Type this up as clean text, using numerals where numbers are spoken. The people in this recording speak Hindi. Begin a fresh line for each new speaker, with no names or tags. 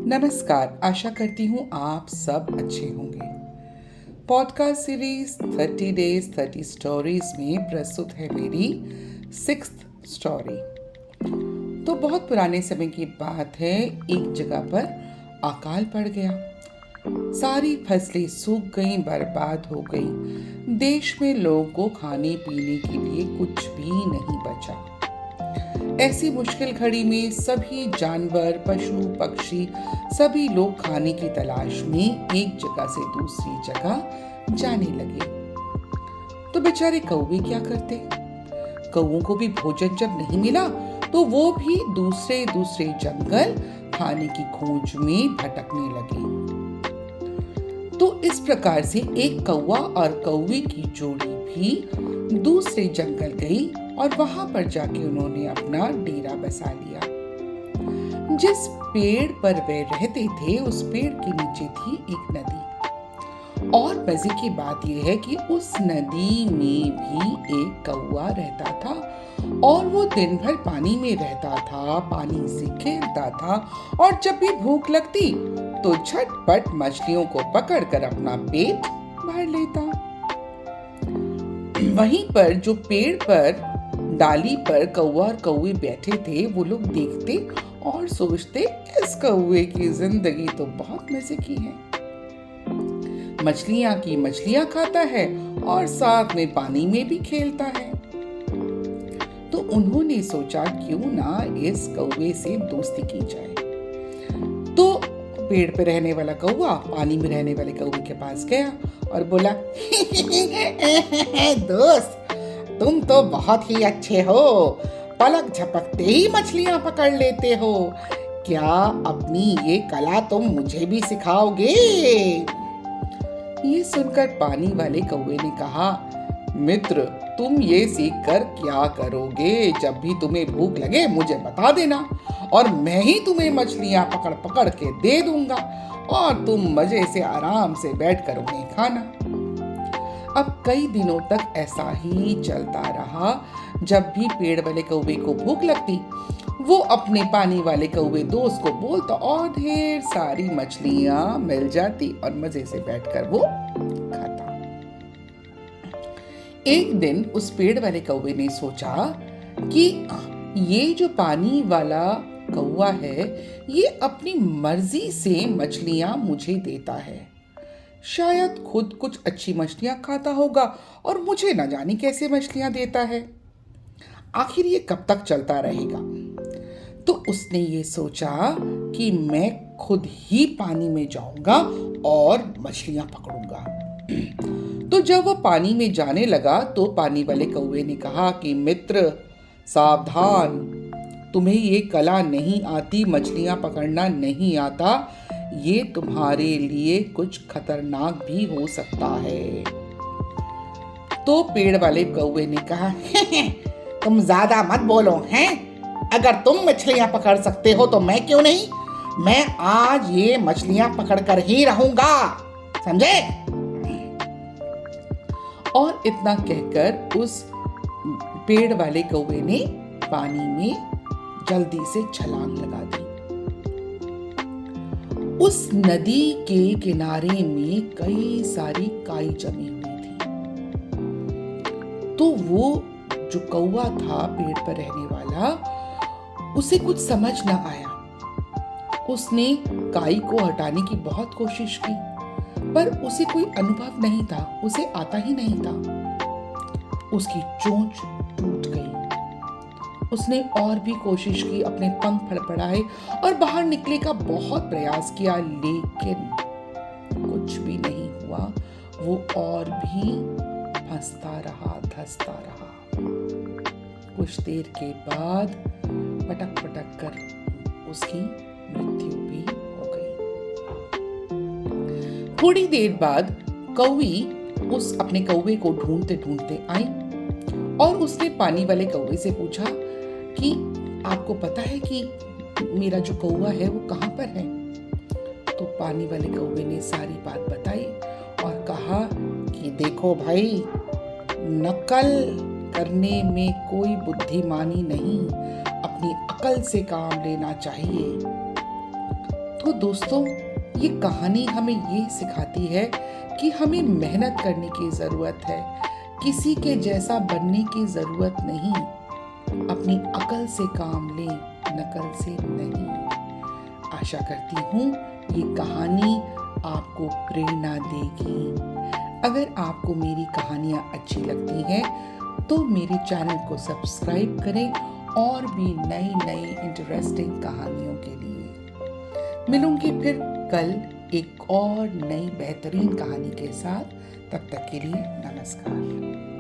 नमस्कार, आशा करती हूँ आप सब अच्छे होंगे। पॉडकास्ट सीरीज 30 डेज 30 स्टोरीज में प्रस्तुत है मेरी 6th स्टोरी। तो बहुत पुराने समय की बात है, एक जगह पर अकाल पड़ गया। सारी फसलें सूख गईं, बर्बाद हो गई। देश में लोगों को खाने पीने के लिए कुछ भी नहीं बचा। ऐसी मुश्किल घड़ी में सभी जानवर, पशु, पक्षी सभी लोग खाने की तलाश में एक जगह से दूसरी जगह जाने लगे। तो बेचारे कौवे क्या करते? कौवों को भी भोजन जब नहीं मिला तो वो भी दूसरे दूसरे जंगल खाने की खोज में भटकने लगे। तो इस प्रकार से एक कौवा और कौवे की जोड़ी भी दूसरे जंगल गई और वहां पर जाके उन्होंने अपना डेरा बसा लिया। जिस पेड़ पर वे रहते थे उस पेड़ के नीचे थी एक नदी। और मजे की बात यह है कि उस नदी में भी एक कौवा रहता था और वो दिन भर पानी में रहता था, पानी से खेलता था और जब भी भूख लगती तो झटपट मछलियों को पकड़कर अपना पेट भर लेता। वहीं पर जो पेड़ पर डाली पर कौवा और कौवे बैठे थे, वो लोग देखते और सोचते, इस कौवे की जिंदगी तो बहुत मजे की है। मछलियां की मछलियां खाता है और साथ में पानी में भी खेलता है। तो उन्होंने सोचा क्यों ना इस कौवे से दोस्ती की जाए। तो पेड़ पे रहने वाला कौवा पानी में रहने वाले कौवे के पास गया और बोला, दोस्त, तुम तो बहुत ही अच्छे हो, पलक झपकते ही मछलियां पकड़ लेते हो। क्या अपनी ये कला तुम मुझे भी सिखाओगे? ये सुनकर पानी वाले कौवे ने कहा, मित्र, तुम ये सीखकर क्या करोगे? जब भी तुम्हें भूख लगे मुझे बता देना और मैं ही तुम्हें मछलियां पकड़ पकड़ के दे दूंगा और तुम मजे से आराम से बैठकर उन्हें खाना। अब कई दिनों तक ऐसा ही चलता रहा। जब भी पेड़ वाले कौवे को भूख लगती वो अपने पानी वाले कौवे दोस्त को बोलता और ढेर सारी मछलियां मिल जाती और मजे से बैठकर वो खाता। एक दिन उस पेड़ वाले कौवे ने सोचा कि ये जो पानी वाला कौवा है ये अपनी मर्जी से मछलियां मुझे देता है। शायद खुद कुछ अच्छी मछलियां खाता होगा और मुझे न जाने कैसे मछलियां देता है। आखिर ये कब तक चलता रहेगा? तो उसने ये सोचा कि मैं खुद ही पानी में जाऊंगा और मछलियां पकड़ूंगा। तो जब वो पानी में जाने लगा तो पानी वाले कौवे ने कहा कि मित्र, सावधान, तुम्हें ये कला नहीं आती, मछलियां पकड़ना नहीं आता, ये तुम्हारे लिए कुछ खतरनाक भी हो सकता है। तो पेड़ वाले कौवे ने कहा, तुम ज्यादा मत बोलो हैं, अगर तुम मछलियां पकड़ सकते हो तो मैं क्यों नहीं? मैं आज ये मछलियां पकड़कर ही रहूंगा, समझे? और इतना कहकर उस पेड़ वाले कौवे ने पानी में जल्दी से छलांग लगा दी। उस नदी के किनारे में कई सारी काई जमी हुई थी। तो वो जो कौवा था पेड़ पर रहने वाला, उसे कुछ समझ न आया। उसने काई को हटाने की बहुत कोशिश की पर उसे कोई अनुभव नहीं था, उसे आता ही नहीं था। उसकी चोंच टूट गई। उसने और भी कोशिश की, अपने पंख फड़फड़ाए और बाहर निकलने का बहुत प्रयास किया, लेकिन कुछ भी नहीं हुआ। वो और भी फंसता रहा, धंसता रहा। कुछ देर के बाद पटक पटक कर उसकी मृत्यु भी हो गई। थोड़ी देर बाद कौवी उस अपने कौवे को ढूंढते ढूंढते आई और उसने पानी वाले कौवे से पूछा कि आपको पता है कि मेरा जो कौवा है वो कहाँ पर है? तो पानी वाले कौवे ने सारी बात बताई और कहा कि देखो भाई, नकल करने में कोई बुद्धिमानी नहीं, अपनी अकल से काम लेना चाहिए। तो दोस्तों, ये कहानी हमें ये सिखाती है कि हमें मेहनत करने की ज़रूरत है, किसी के जैसा बनने की ज़रूरत नहीं। अपनी अकल से काम लें, नकल से नहीं। आशा करती हूँ ये कहानी आपको प्रेरणा देगी। अगर आपको मेरी कहानियाँ अच्छी लगती हैं तो मेरे चैनल को सब्सक्राइब करें और भी नई नई इंटरेस्टिंग कहानियों के लिए। मिलूंगी फिर कल एक और नई बेहतरीन कहानी के साथ। तब तक के लिए नमस्कार।